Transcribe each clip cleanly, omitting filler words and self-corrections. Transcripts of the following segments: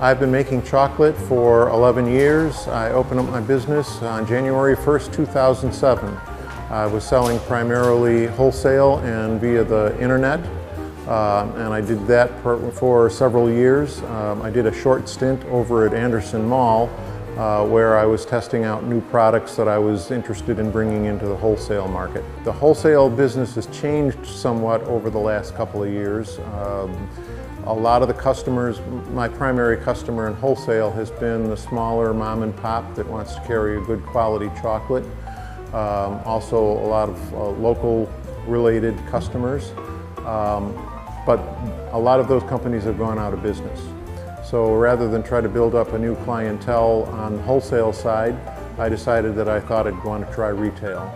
I've been making chocolate for 11 years. I opened up my business on January 1st, 2007. I was selling primarily wholesale and via the internet, and I did that for several years. I did a short stint over at Anderson Mall where I was testing out new products that I was interested in bringing into the wholesale market. The wholesale business has changed somewhat over the last couple of years. A lot of the customers, my primary customer in wholesale has been the smaller mom and pop that wants to carry a good quality chocolate. Also a lot of local related customers, but a lot of those companies have gone out of business. So rather than try to build up a new clientele on the wholesale side, I decided that I thought I'd want to try retail.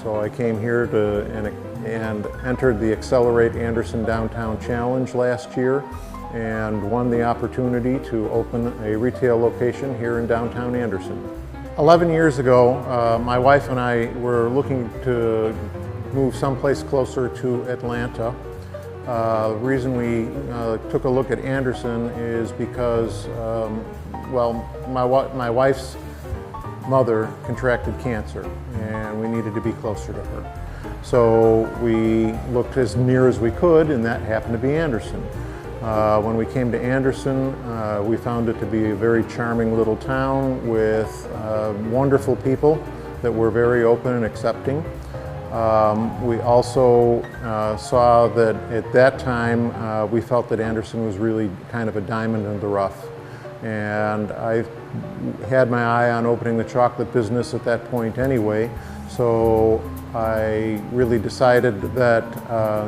So I came here and entered the Accelerate Anderson Downtown Challenge last year and won the opportunity to open a retail location here in downtown Anderson. 11 years ago, my wife and I were looking to move someplace closer to Atlanta. The reason we took a look at Anderson is because, well, my wife's mother contracted cancer and we needed to be closer to her. So we looked as near as we could, and that happened to be Anderson. When we came to Anderson, we found it to be a very charming little town with wonderful people that were very open and accepting. We also saw that at that time we felt that Anderson was really kind of a diamond in the rough. And I had my eye on opening the chocolate business at that point anyway, so I really decided that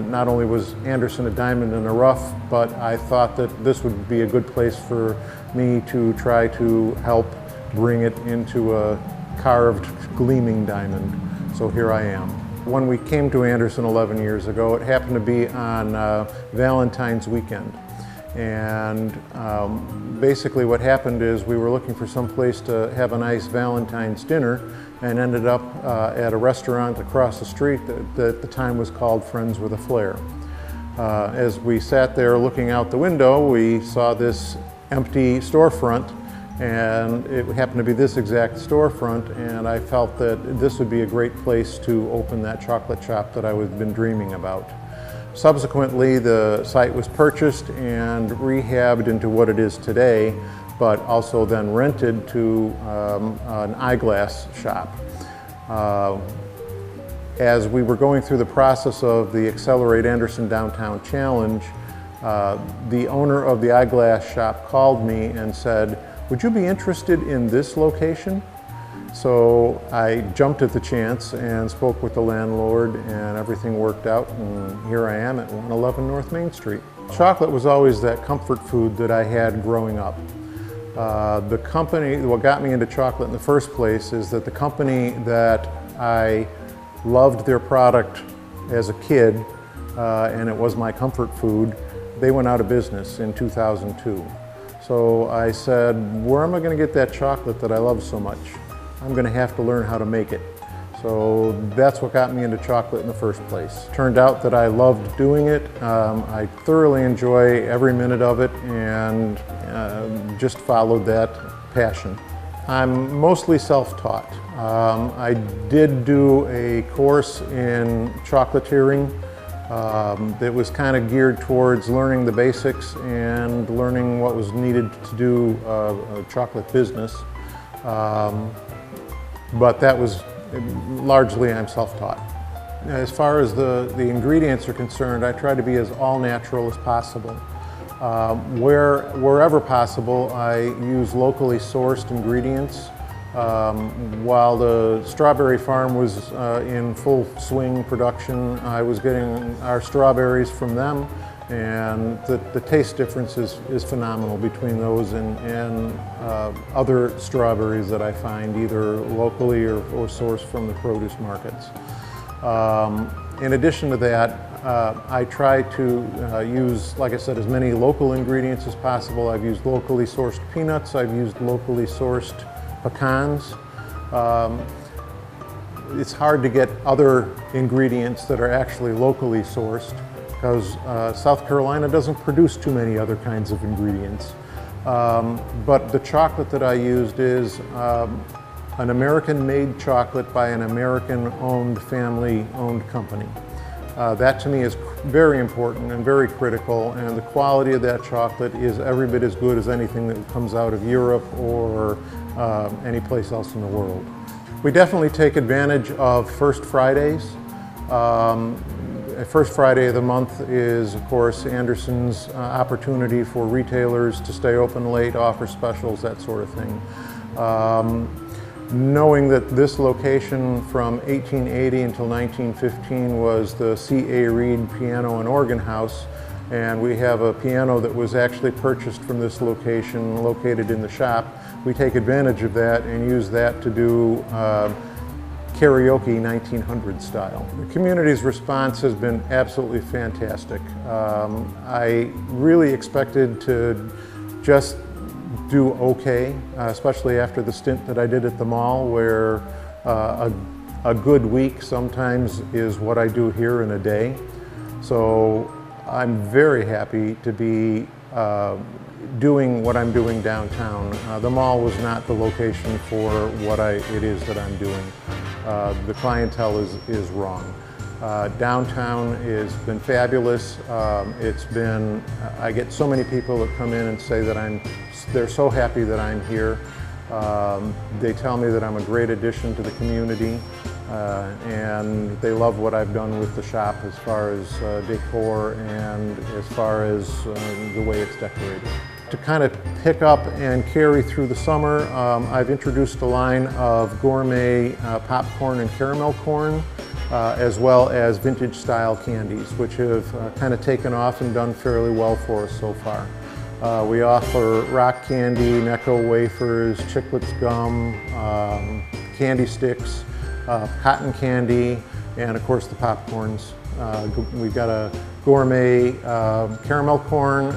not only was Anderson a diamond in the rough, but I thought that this would be a good place for me to try to help bring it into a carved, gleaming diamond. So here I am. When we came to Anderson 11 years ago, it happened to be on Valentine's weekend. And basically what happened is we were looking for some place to have a nice Valentine's dinner and ended up at a restaurant across the street that at the time was called Friends with a Flair. As we sat there looking out the window, we saw this empty storefront, and it happened to be this exact storefront, and I felt that this would be a great place to open that chocolate shop that I had been dreaming about. Subsequently, the site was purchased and rehabbed into what it is today, but also then rented to an eyeglass shop. As we were going through the process of the Accelerate Anderson Downtown Challenge, the owner of the eyeglass shop called me and said, "Would you be interested in this location?" So I jumped at the chance and spoke with the landlord, and everything worked out, and here I am at 111 North Main Street. Chocolate was always that comfort food that I had growing up. The company, what got me into chocolate in the first place is that the company that I loved their product as a kid, and it was my comfort food, they went out of business in 2002. So I said, where am I going to get that chocolate that I love so much? I'm going to have to learn how to make it. So that's what got me into chocolate in the first place. Turned out that I loved doing it. I thoroughly enjoy every minute of it, and just followed that passion. I'm mostly self-taught. I did do a course in chocolatiering that was kind of geared towards learning the basics and learning what was needed to do a chocolate business. But that was largely I'm self-taught. As far as the ingredients are concerned, I try to be as all-natural as possible. Wherever possible, I use locally sourced ingredients. While the strawberry farm was in full swing production, I was getting our strawberries from them, and the taste difference is phenomenal between those and other strawberries that I find either locally or sourced from the produce markets. In addition to that, I try to use, like I said, as many local ingredients as possible. I've used locally sourced peanuts, I've used locally sourced pecans. It's hard to get other ingredients that are actually locally sourced because South Carolina doesn't produce too many other kinds of ingredients. But the chocolate that I used is an American-made chocolate by an American-owned, family-owned company. That to me is very important and very critical, and the quality of that chocolate is every bit as good as anything that comes out of Europe or any place else in the world. We definitely take advantage of First Fridays. First Friday of the month is, of course, Anderson's opportunity for retailers to stay open late, offer specials, that sort of thing. Knowing that this location from 1880 until 1915 was the C.A. Reed Piano and Organ House, and we have a piano that was actually purchased from this location located in the shop, we take advantage of that and use that to do karaoke 1900 style. The community's response has been absolutely fantastic. I really expected to just do okay, especially after the stint that I did at the mall, where a good week sometimes is what I do here in a day. So I'm very happy to be doing what I'm doing downtown. The mall was not the location for what it is that I'm doing. The clientele is wrong. Downtown has been fabulous. I get so many people that come in and say that they're so happy that I'm here. They tell me that I'm a great addition to the community, and they love what I've done with the shop as far as decor and as far as the way it's decorated. To kind of pick up and carry through the summer, I've introduced a line of gourmet popcorn and caramel corn, as well as vintage style candies, which have kind of taken off and done fairly well for us so far. We offer rock candy, Necco wafers, Chiclets gum, candy sticks, cotton candy, and of course the popcorns. We've got a gourmet caramel corn,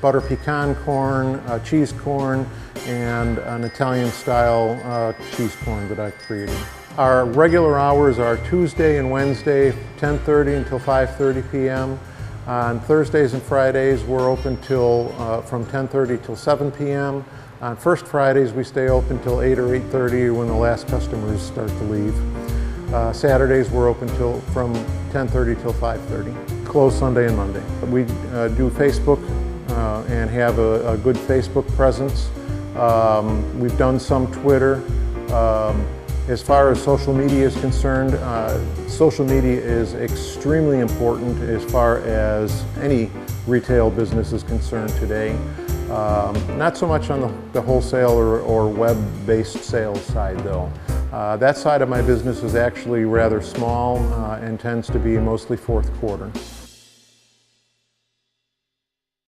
butter pecan corn, cheese corn, and an Italian style cheese corn that I've created. Our regular hours are Tuesday and Wednesday, 10:30 until 5:30 p.m. On Thursdays and Fridays, we're open till from 10:30 till 7 p.m. On First Fridays, we stay open till 8 or 8:30 when the last customers start to leave. Saturdays, we're open from 10:30 till 5:30. Closed Sunday and Monday. We do Facebook and have a good Facebook presence. We've done some Twitter. As far as social media is concerned, social media is extremely important as far as any retail business is concerned today. Not so much on the wholesale or web-based sales side though. That side of my business is actually rather small and tends to be mostly fourth quarter.